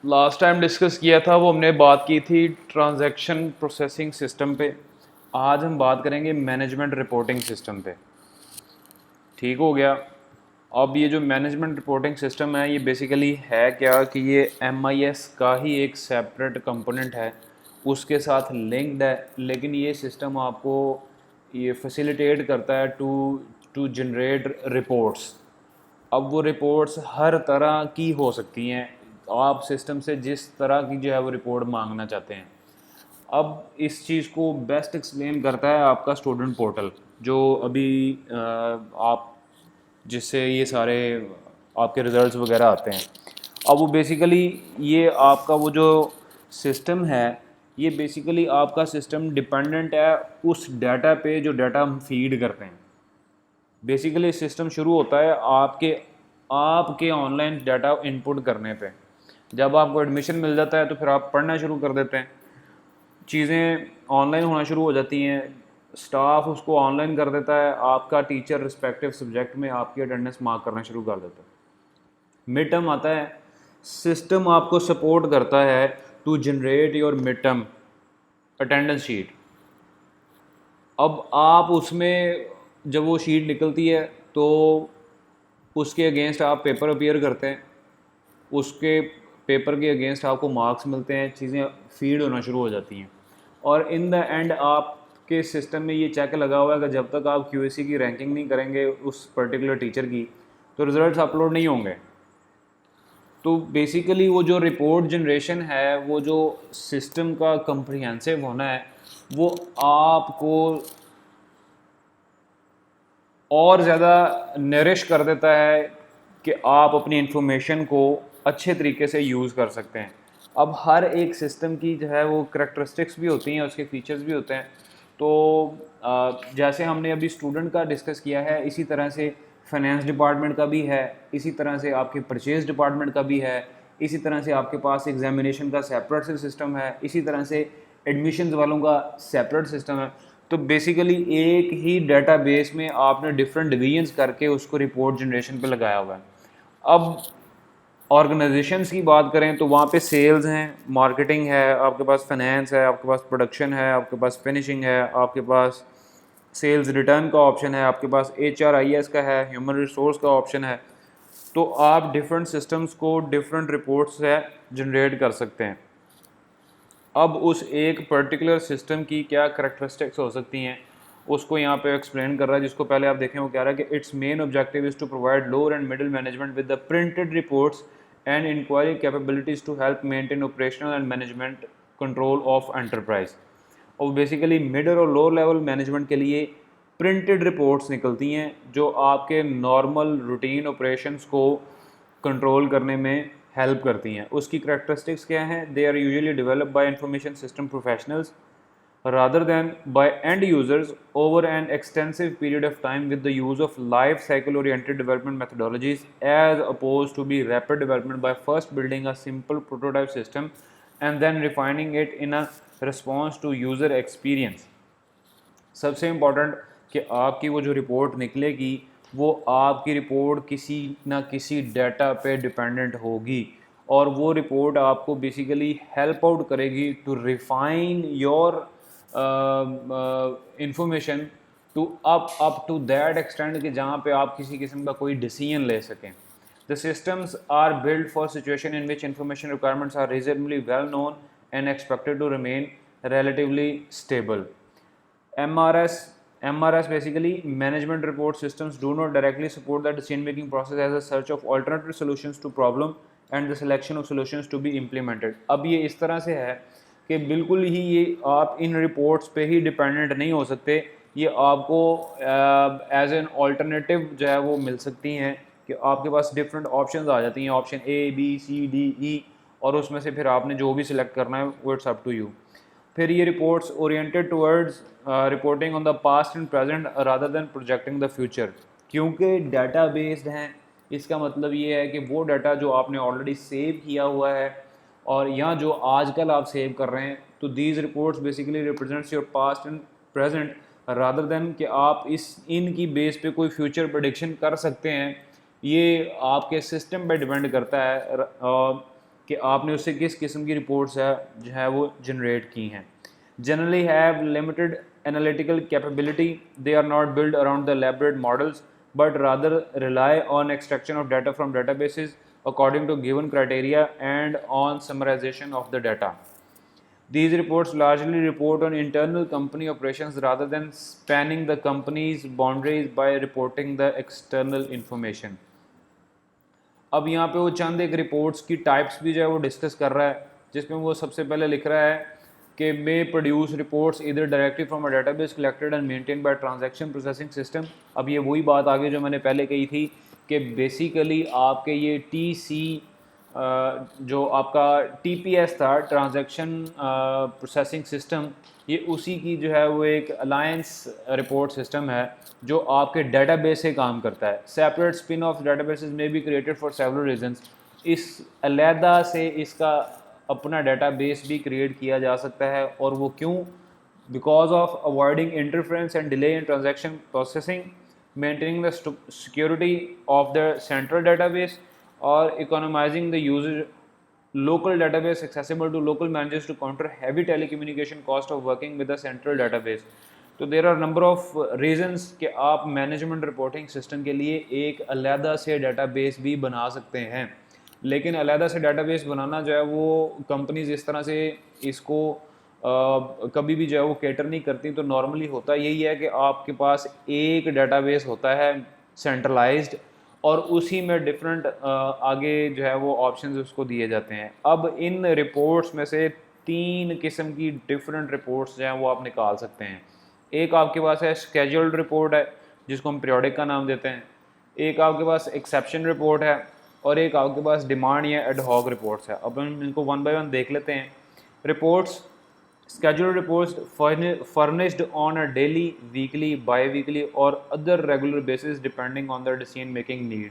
Last time discuss किया था वो हमने बात की थी ट्रांजैक्शन प्रोसेसिंग सिस्टम पे। आज हम बात करेंगे मैनेजमेंट रिपोर्टिंग सिस्टम पे। ठीक हो गया। अब ये जो मैनेजमेंट रिपोर्टिंग सिस्टम है ये बेसिकली है क्या कि ये MIS का ही एक सेपरेट कंपोनेंट है, उसके साथ लिंक्ड है, लेकिन ये सिस्टम आपको ये फैसिलिटेट करता है टू टू जनरेट रिपोर्ट्स। अब वो रिपोर्ट्स हर तरह की हो सकती हैं, आप सिस्टम से जिस तरह की जो है वो रिपोर्ट मांगना चाहते हैं। अब इस चीज़ को बेस्ट एक्सप्लेन करता है आपका स्टूडेंट पोर्टल, जो अभी आप जिससे ये सारे आपके रिजल्ट्स वगैरह आते हैं। अब वो बेसिकली ये आपका वो जो सिस्टम है, ये बेसिकली आपका सिस्टम डिपेंडेंट है उस डाटा पे जो डाटा हम फीड करते हैं। बेसिकली सिस्टम शुरू होता है आपके आपके ऑनलाइन डाटा इनपुट करने पे। जब आपको एडमिशन मिल जाता है तो फिर आप पढ़ना शुरू कर देते हैं, चीज़ें ऑनलाइन होना शुरू हो जाती हैं, स्टाफ उसको ऑनलाइन कर देता है, आपका टीचर रिस्पेक्टिव सब्जेक्ट में आपकी अटेंडेंस मार्क करना शुरू कर देता है। मिड टर्म आता है, सिस्टम आपको सपोर्ट करता है to generate your mid term attendance sheet. अब आप उसमें जब वो शीट निकलती है तो उसके अगेंस्ट आप पेपर अपीयर करते हैं, उसके पेपर के अगेंस्ट आपको मार्क्स मिलते हैं, चीज़ें फीड होना शुरू हो जाती हैं। और इन द एंड आपके सिस्टम में ये चेक लगा हुआ है कि जब तक आप QAC की रैंकिंग नहीं करेंगे उस पर्टिकुलर टीचर की, तो रिज़ल्ट्स अपलोड नहीं होंगे। तो बेसिकली वो जो रिपोर्ट जनरेशन है, वो जो सिस्टम का कंप्रिहेंसिव होना है, वो आपको और ज़्यादा नरिश कर देता है कि आप अपनी इंफॉर्मेशन को अच्छे तरीके से यूज़ कर सकते हैं। अब हर एक सिस्टम की जो है वो करैक्टरिस्टिक्स भी होती हैं, उसके फीचर्स भी होते हैं। तो जैसे हमने अभी स्टूडेंट का डिस्कस किया है, इसी तरह से फाइनेंस डिपार्टमेंट का भी है, इसी तरह से आपके परचेज डिपार्टमेंट का भी है, इसी तरह से आपके पास एग्जामिनेशन का सेपरेट सिस्टम है, इसी तरह से एडमिशन्स वालों का सेपरेट सिस्टम है। तो बेसिकली एक ही डेटाबेस में आपने डिफरेंट डिवीजन्स करके उसको रिपोर्ट जनरेशन पे लगाया हुआ है। अब ऑर्गेनाइजेशंस की बात करें तो वहाँ पे सेल्स हैं, मार्केटिंग है, आपके पास फाइनेंस है, आपके पास प्रोडक्शन है, आपके पास फिनिशिंग है, आपके पास सेल्स रिटर्न का ऑप्शन है, आपके पास HRIS का है, ह्यूमन रिसोर्स का ऑप्शन है। तो आप डिफरेंट सिस्टम्स को डिफरेंट रिपोर्ट्स से जनरेट कर सकते हैं। अब उस एक पर्टिकुलर सिस्टम की क्या करैक्टरिस्टिक्स हो सकती हैं, उसको यहाँ पे एक्सप्लेन कर रहा है। जिसको पहले आप देखें, वो कह रहा है कि it's main objective is to provide lower and middle management with the printed reports and inquiry capabilities to help maintain operational and management control of enterprise. और बेसिकली मिडल और लोअर लेवल मैनेजमेंट के लिए printed reports निकलती हैं जो आपके normal routine operations को control करने में हेल्प करती हैं। उसकी करैक्टरिस्टिक्स क्या हैं? They are usually developed by information system professionals rather than by end users over an extensive period of time with the use of life cycle oriented development methodologies as opposed to be rapid development by first building a simple prototype system and then refining it in a response to user experience। सबसे important कि आपकी वो जो report निकलेगी वो आपकी report किसी ना किसी डाटा पे डिपेंडेंट होगी, और वो रिपोर्ट आपको बेसिकली हेल्प आउट करेगी to refine your information to up to that extend कि जहाँ पे आप किसी किस्म का कोई डिसीजन ले सकें। The systems are build for situation in which information requirements are reasonably well known and expected to remain relatively stable। MRS basically management report systems do not directly support the decision making process as a search of alternative solutions to problem and the selection of solutions to be implemented। अब ये इस तरह से है कि बिल्कुल ही ये आप इन रिपोर्ट्स पे ही डिपेंडेंट नहीं हो सकते, ये आपको एज एन ऑल्टरनेटिव जो है वो मिल सकती हैं कि आपके पास डिफरेंट ऑप्शंस आ जाती हैं, option A B C D E, और उसमें से फिर आपने जो भी सिलेक्ट करना है वो इट्स अप टू यू। फिर ये reports oriented towards reporting on the past and present rather than projecting the future. क्योंकि डाटा बेस्ड हैं, इसका मतलब ये है कि वो डाटा जो आपने ऑलरेडी सेव किया हुआ है और या जो आजकल आप सेव कर रहे हैं, तो these reports basically represents your past and present rather then कि आप इनकी बेस पे कोई फ्यूचर प्रेडिक्शन कर सकते हैं। ये आपके सिस्टम पे डिपेंड करता है। कि आपने उससे किस किस्म की रिपोर्ट्स है जो है वो जनरेट की हैं। Generally have limited analytical capability, they are not build around the elaborate models but rather rely on extraction of data from databases according to given criteria and on summarization of the data. These reports largely report on internal company operations rather than spanning the company's boundaries by reporting the external information. अब यहाँ पे वो चंद एक reports की types भी जो है वो डिस्कस कर रहा है, जिसमें वो सबसे पहले लिख रहा है कि मे प्रोड्यूस रिपोर्ट्स इधर directly from a database collected and maintain by transaction processing system. अब ये वही बात आगे जो मैंने पहले कही थी कि बेसिकली आपके ये जो आपका TPS था, ट्रांजैक्शन प्रोसेसिंग सिस्टम, ये उसी की जो है वो एक अलायंस रिपोर्ट सिस्टम है जो आपके डेटाबेस से काम करता है। सेपरेट स्पिन ऑफ डेटाबेसेस में be created for several reasons. इस अलहदा से इसका अपना डेटाबेस भी क्रिएट किया जा सकता है, और वो क्यों? Because of avoiding interference and delay in transaction processing, maintaining the security of the central database, और economising the usage local database accessible to local managers to counter heavy telecommunication cost of working with a central database. तो there are number of reasons कि आप management reporting system के लिए एक अलहदा से database भी बना सकते हैं, लेकिन अलहदा से डेटाबेस बनाना जो है वो कंपनीज इस तरह से इसको कभी भी जो है वो कैटर नहीं करती। तो नॉर्मली होता यही है कि आपके पास एक डेटाबेस होता है सेंट्रलाइज्ड, और उसी में डिफरेंट आगे जो है वो ऑप्शंस उसको दिए जाते हैं। अब इन रिपोर्ट्स में से 3 किस्म की डिफरेंट रिपोर्ट्स जो हैं वो आप निकाल सकते हैं। एक आपके पास है स्केड्यूल्ड रिपोर्ट है, जिसको हम पीरियोडिक का नाम देते हैं। एक आपके पास एक्सेप्शन रिपोर्ट है, और एक आपके पास डिमांड या एडहॉक रिपोर्ट्स है। अब हम इनको वन बाय वन देख लेते हैं। Reports, scheduled reports furnished on a daily, weekly, bi-weekly और other regular basis depending on the decision making need।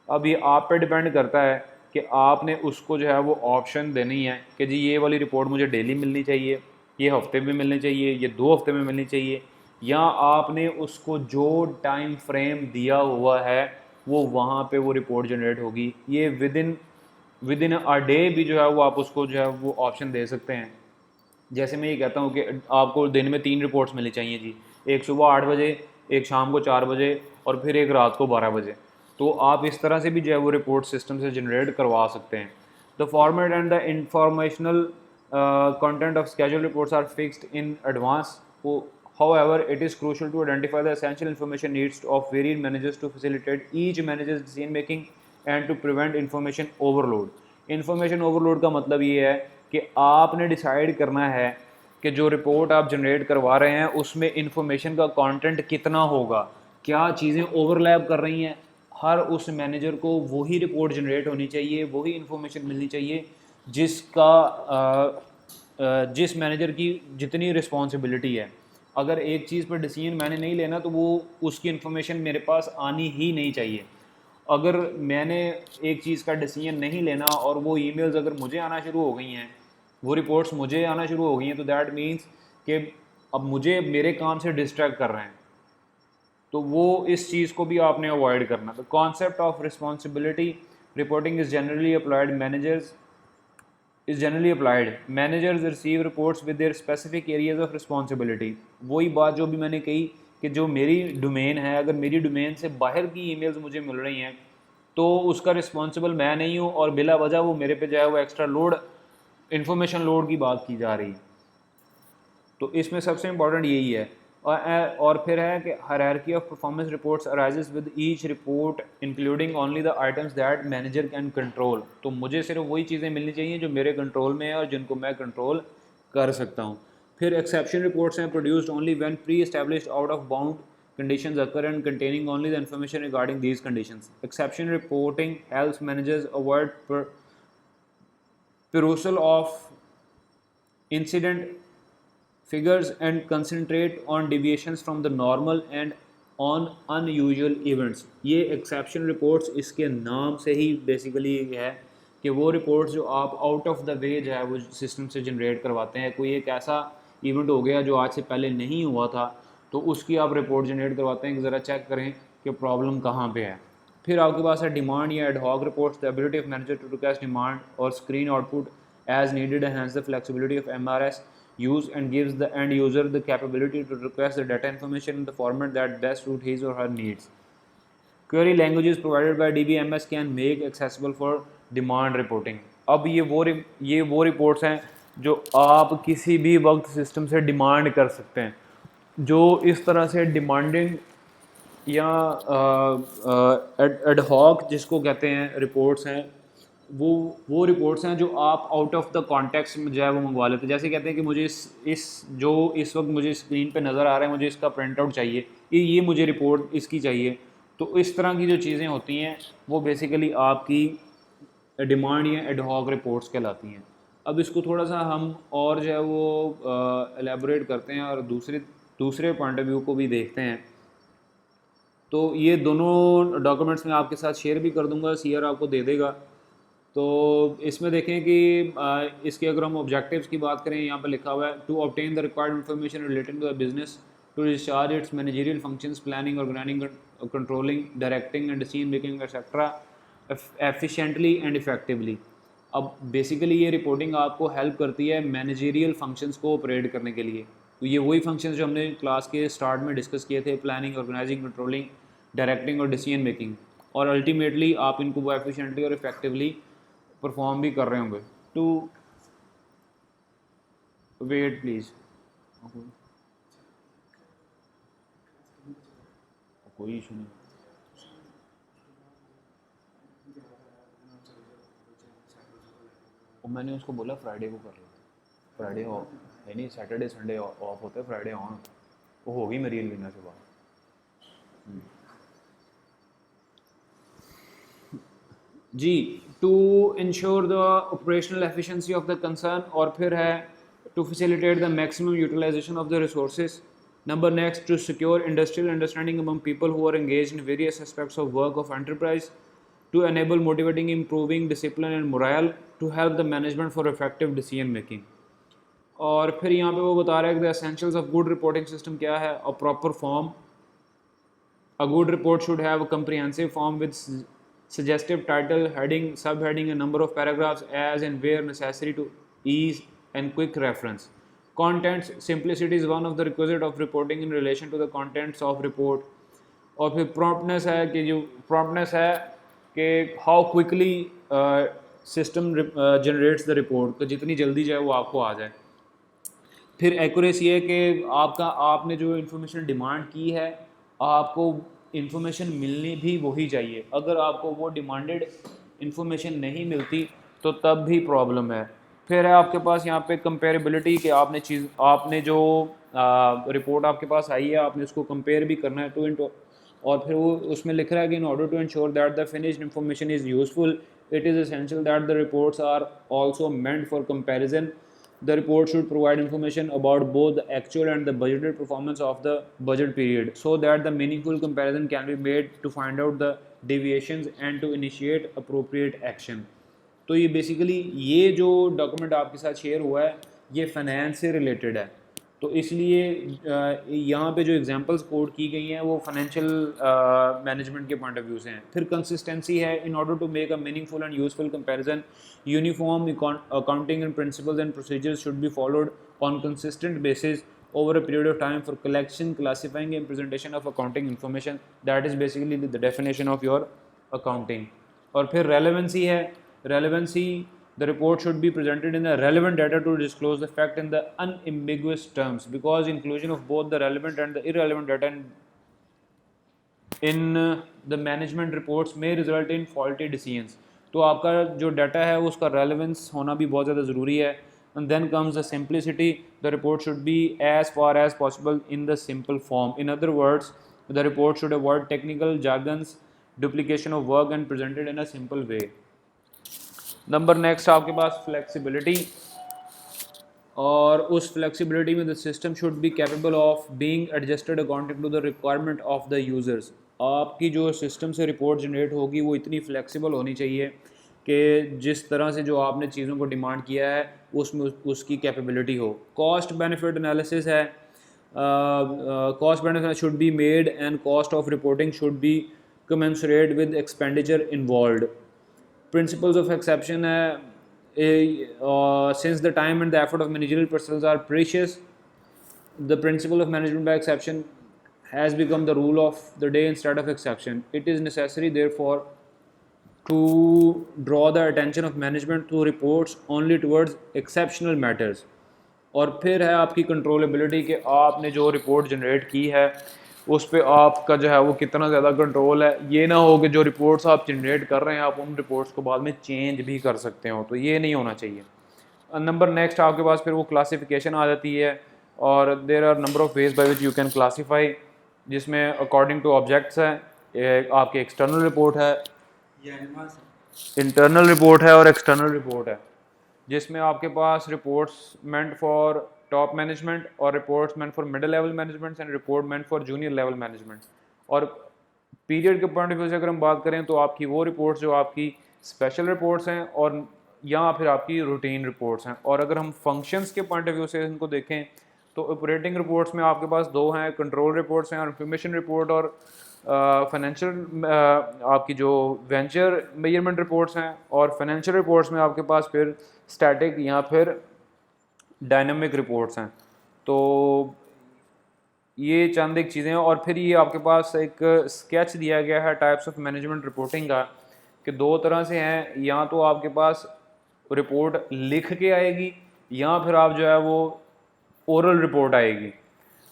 अब ये आप पे डिपेंड करता है कि आपने उसको जो है वो ऑप्शन देनी है कि जी ये वाली रिपोर्ट मुझे डेली मिलनी चाहिए, ये हफ्ते में मिलनी चाहिए, ये 2 हफ्ते में मिलनी चाहिए, या आपने उसको जो टाइम फ्रेम दिया हुआ है वो वहाँ पे वो रिपोर्ट जनरेट होगी। ये विद इन अ डे भी जो है वो आप उसको जो है वो ऑप्शन दे सकते हैं। जैसे मैं ये कहता हूँ कि आपको दिन में 3 रिपोर्ट्स मिलनी चाहिए जी, एक सुबह 8 बजे, एक शाम को 4 बजे, और फिर एक रात को 12 बजे। तो आप इस तरह से भी जो है वो रिपोर्ट सिस्टम से जनरेट करवा सकते हैं। The format and the informational content of schedule reports are fixed in advance. However, it is crucial to identify the essential information needs of varied managers to facilitate each manager's decision making and to prevent information overload। Information overload का मतलब ये है कि आपने decide करना है कि जो रिपोर्ट आप जनरेट करवा रहे हैं उसमें इंफॉर्मेशन का कंटेंट कितना होगा, क्या चीज़ें ओवरलैप कर रही हैं। हर उस मैनेजर को वही रिपोर्ट जनरेट होनी चाहिए, वही इंफॉर्मेशन मिलनी चाहिए जिस मैनेजर की जितनी रिस्पॉन्सिबिलिटी है। अगर एक चीज़ पर डिसीजन मैंने नहीं लेना तो वो उसकी इन्फॉर्मेशन मेरे पास आनी ही नहीं चाहिए। अगर मैंने एक चीज़ का डिसीजन नहीं लेना और वो ईमेल्स अगर मुझे आना शुरू हो गई हैं, वो रिपोर्ट्स मुझे आना शुरू हो गई हैं, तो दैट मीन्स कि अब मुझे मेरे काम से डिस्ट्रैक्ट कर रहे हैं। तो वो इस चीज़ को भी आपने अवॉइड करना। The concept of responsibility reporting is generally applied managers receive reports with their specific areas of responsibility. वही बात जो भी मैंने कही कि जो मेरी डोमेन है, अगर मेरी डोमेन से बाहर की ईमेल्स मुझे मिल रही हैं तो उसका रिस्पॉन्सिबल मैं नहीं हूँ, और बिला वजह वो मेरे पे जो है वो एक्स्ट्रा लोड, इन्फॉर्मेशन लोड की बात की जा रही है। तो इसमें सबसे इम्पॉर्टेंट यही है। और फिर है कि hierarchy of performance reports arises with each report including only the items that manager can control. तो मुझे सिर्फ वही चीज़ें मिलनी चाहिए जो मेरे कंट्रोल में है और जिनको मैं कंट्रोल कर सकता हूँ। फिर एक्सेप्शन रिपोर्ट्स हैं produced only when pre established out of bound conditions occur and containing only the information regarding these conditions. Exception reporting helps managers avoid perusal of incident figures and concentrate on deviations from the normal and on unusual events। ये exception reports इसके नाम से ही basically है कि वो reports जो आप out of the way जो है वो सिस्टम से जनरेट करवाते हैं। कोई एक ऐसा इवेंट हो गया जो आज से पहले नहीं हुआ था, तो उसकी आप रिपोर्ट जनरेट करवाते हैं कि ज़रा चेक करें कि प्रॉब्लम कहाँ पे है। फिर आपके पास है डिमांड या ad hoc reports, the ability of manager to request demand और screen output as needed, enhance the flexibility of MRS use and gives the end user the capability to request the data information in the format that best suit his or her needs. Query languages provided by DBMS can make accessible for demand reporting. अब ये वो reports हैं जो आप किसी भी वक्त system से डिमांड कर सकते हैं, जो इस तरह से डिमांडिंग या एडहॉक जिसको कहते हैं रिपोर्ट्स हैं, वो रिपोर्ट्स हैं जो आप आउट ऑफ द कॉन्टेक्स्ट में जो है वो मंगवा लेते हैं। जैसे कहते हैं कि मुझे इस वक्त मुझे स्क्रीन पे नज़र आ रहा है, मुझे इसका प्रिंट आउट चाहिए, ये मुझे रिपोर्ट इसकी चाहिए। तो इस तरह की जो चीज़ें होती हैं वो बेसिकली आपकी डिमांड या एडहॉक रिपोर्ट्स कहलाती हैं। अब इसको थोड़ा सा हम और जो है वो एलेबोरेट करते हैं और दूसरे पॉइंट ऑफ व्यू को भी देखते हैं। तो ये दोनों डॉक्यूमेंट्स मैं आपके साथ शेयर भी कर दूंगा, सीआर आपको दे देगा। तो इसमें देखें कि इसके अगर हम ऑब्जेक्टिव्स की बात करें, यहाँ पर लिखा हुआ है to obtain the required information related to the business to discharge its managerial functions, planning, organising, controlling, directing and decision making etcetera efficiently and effectively. अब बेसिकली ये रिपोर्टिंग आपको हेल्प करती है मैनेजरियल फंक्शंस को ऑपरेट करने के लिए। तो ये वही फंक्शंस जो हमने क्लास के स्टार्ट में डिस्कस किए थे, प्लानिंग, ऑर्गेनाइजिंग, कंट्रोलिंग, डायरेक्टिंग और डिसीजन मेकिंग, और अल्टीमेटली आप इनको वो एफिशिएंटली और इफेक्टिवली परफॉर्म भी कर रहे होंगे। टू वेट प्लीज़, कोई इशू नहीं। और मैंने उसको बोला फ्राइडे को कर लो, फ्राइडे ऑफ है नहीं, सैटरडे संडे ऑफ होता है, फ्राइडे ऑन। वो होगी मेरी एलिना से बात। जी, to ensure the operational efficiency of the concern, और फिर है to facilitate the maximum utilisation of the resources. Number next, to secure industrial understanding among people who are engaged in various aspects of work of enterprise, to enable motivating, improving discipline and morale, to help the management for effective decision making। और फिर यहाँ पे वो बता रहा है कि the essentials of good reporting system क्या है। a proper form, a good report should have a comprehensive form with suggestive title, heading, subheading and number of paragraphs as and where necessary to ease and quick reference। contents, simplicity is one of the requisite of reporting in relation to the contents of report। और फिर promptness है कि जो promptness है कि how quickly system generates the report, तो जितनी जल्दी जाए वो आपको आ जाए। फिर एक्यूरेसी है कि आपने जो इन्फॉर्मेशन डिमांड की है, आपको इन्फॉर्मेशन मिलनी भी वही चाहिए। अगर आपको वो डिमांडेड इन्फॉर्मेशन नहीं मिलती तो तब भी प्रॉब्लम है। फिर है आपके पास यहाँ पे कंपेरेबिलिटी, कि आपने जो रिपोर्ट आपके पास आई है आपने उसको कंपेयर भी करना है टू और फिर वो उसमें लिख रहा है कि in order to ensure that the finished information is useful, it is essential that the reports are also meant for comparison. The report should provide information about both the actual and the budgeted performance of the budget period, so that the meaningful comparison can be made to find out the deviations and to initiate appropriate action। तो ये basically ये जो document आपके साथ share हुआ है ये finance से रिलेटेड है, तो इसलिए यहाँ पे जो एग्जांपल्स कोड की गई हैं वो फाइनेंशियल मैनेजमेंट के पॉइंट ऑफ व्यू से हैं। फिर कंसिस्टेंसी है, in order to make a meaningful and useful comparison, uniform accounting and principles and procedures should be followed on consistent basis over a period of time for collection, classifying and presentation of accounting information। that is basically the definition of your accounting। और फिर relevancy है, relevancy, the report should be presented in the relevant data to disclose the fact in the unambiguous terms, because inclusion of both the relevant and the irrelevant data in the management reports may result in faulty decisions। तो आपका जो data है उसका relevance होना भी बहुत ज़्यादा ज़रूरी है। and then comes the simplicity, the report should be as far as possible in the simple form, in other words the report should avoid technical jargons, duplication of work and presented in a simple way। Number next आपके पास flexibility, और उस flexibility में the system should be capable of being adjusted according to the requirement of the users. आपकी जो system से report generate होगी वो इतनी फ्लेक्सिबल होनी चाहिए कि जिस तरह से जो आपने चीज़ों को डिमांड किया है उसमें उसकी कैपेबिलिटी हो। कॉस्ट बेनिफिट एनालिसिस है, cost benefit should be made and cost of reporting should be commensurate with expenditure involved. Principles of exception है, since the time and the effort of managerial personnel are precious, the principle of management by exception has become the rule of the day instead of exception. It is necessary, therefore, to draw the attention of management to reports only towards exceptional matters. और फिर है आपकी controllability कि आपने जो report generate की है उस पर आपका जो है वो कितना ज़्यादा कंट्रोल है। ये ना हो कि जो रिपोर्ट्स आप जनरेट कर रहे हैं आप उन रिपोर्ट्स को बाद में चेंज भी कर सकते हो, तो ये नहीं होना चाहिए। नंबर नेक्स्ट आपके पास फिर वो क्लासिफिकेशन आ जाती है, और there are number of ways by which you can classify, जिसमें अकॉर्डिंग टू ऑब्जेक्ट्स है, आपकी एक्सटर्नल रिपोर्ट है, इंटरनल रिपोर्ट है और एक्सटर्नल रिपोर्ट है, जिसमें आपके पास reports meant for top management और reports meant for middle level management and report meant for junior level management. और पीरियड के पॉइंट ऑफ व्यू से अगर हम बात करें तो आपकी वो रिपोर्ट्स जो आपकी स्पेशल रिपोर्ट्स हैं और या फिर आपकी रूटीन रिपोर्ट्स हैं। और अगर हम फंक्शंस के पॉइंट ऑफ व्यू से इनको देखें तो ऑपरेटिंग रिपोर्ट्स में आपके पास दो हैं, कंट्रोल रिपोर्ट्स हैं और इंफॉर्मेशन रिपोर्ट, और फाइनेंशियल आपकी जो वेंचर मेजरमेंट रिपोर्ट्स हैं, और फाइनेंशियल रिपोर्ट्स में आपके पास फिर स्टैटिक या फिर डायनामिक रिपोर्ट्स हैं। तो ये चंद एक चीज़ें हैं। और फिर ये आपके पास एक स्केच दिया गया है टाइप्स ऑफ मैनेजमेंट रिपोर्टिंग का, कि दो तरह से हैं, या तो आपके पास रिपोर्ट लिख के आएगी या फिर आप जो है वो ओरल रिपोर्ट आएगी।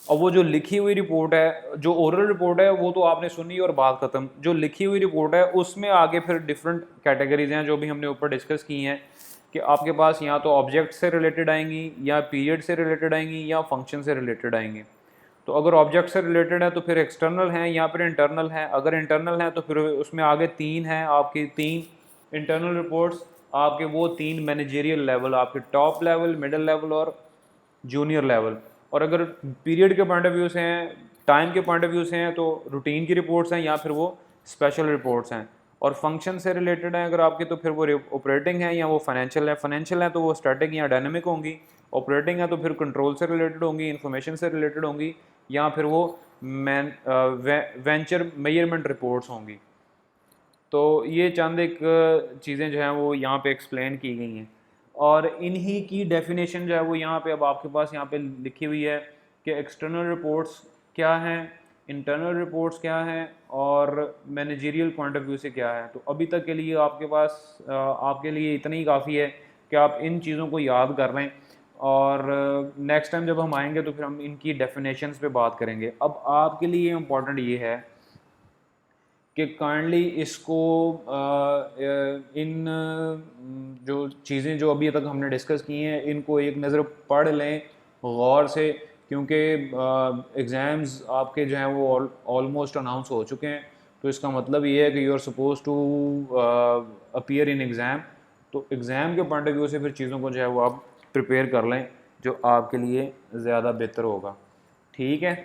और वो जो लिखी हुई रिपोर्ट है, जो ओरल रिपोर्ट है वो तो आपने सुनी और बात ख़त्म। जो लिखी हुई रिपोर्ट है उसमें आगे फिर डिफरेंट कैटेगरीज हैं जो भी हमने ऊपर डिस्कस की हैं, कि आपके पास या तो ऑब्जेक्ट से रिलेटेड आएंगी, या पीरियड से रिलेटेड आएंगी, या फंक्शन से रिलेटेड आएंगी। तो अगर ऑब्जेक्ट से रिलेटेड है तो फिर एक्सटर्नल हैं या फिर इंटरनल हैं। अगर इंटरनल हैं तो फिर उसमें आगे तीन हैं आपकी, तीन इंटरनल रिपोर्ट्स आपके, वो तीन मैनेजेरियल लेवल आपके, टॉप लेवल, मिडिल लेवल और जूनियर लेवल। और अगर पीरियड के पॉइंट ऑफ व्यू से हैं, टाइम के पॉइंट ऑफ व्यू से हैं, तो रूटीन की रिपोर्ट्स हैं या फिर वो स्पेशल रिपोर्ट्स हैं। और फंक्शन से रिलेटेड हैं अगर आपके, तो फिर वो ऑपरेटिंग है या वो फाइनेंशियल है। फाइनेंशियल है तो वो स्टैटिक या डायनेमिक होंगी, ऑपरेटिंग है तो फिर कंट्रोल से रिलेटेड होंगी, इन्फॉर्मेशन से रिलेटेड होंगी, या फिर वो वेंचर मेजरमेंट रिपोर्ट्स होंगी। तो ये चंद एक चीज़ें जो हैं वो यहाँ पे एक्सप्लेन की गई हैं, और इन्हीं की डेफिनेशन जो है वो यहाँ पे अब आपके पास यहाँ पे लिखी हुई है कि एक्सटर्नल रिपोर्ट्स क्या हैं, इंटरनल रिपोर्ट्स क्या हैं, और मैनेजरियल पॉइंट ऑफ व्यू से क्या है। तो अभी तक के लिए आपके पास आपके लिए इतना ही काफ़ी है कि आप इन चीज़ों को याद कर लें, और नेक्स्ट टाइम जब हम आएंगे तो फिर हम इनकी डेफिनेशंस पे बात करेंगे। अब आपके लिए इम्पॉर्टेंट ये है कि काइंडली इसको इन जो चीज़ें जो अभी तक हमने डिस्कस की हैं इनको एक नज़र पढ़ लें गौर से, क्योंकि एग्ज़ाम्स आपके जो हैं वो ऑलमोस्ट अनाउंस हो चुके हैं। तो इसका मतलब ये है कि you are suppose to appear in exam. तो एग्ज़ाम के पॉइंट ऑफ व्यू से फिर चीज़ों को जो है वो आप प्रिपेयर कर लें, जो आपके लिए ज़्यादा बेहतर होगा। ठीक है।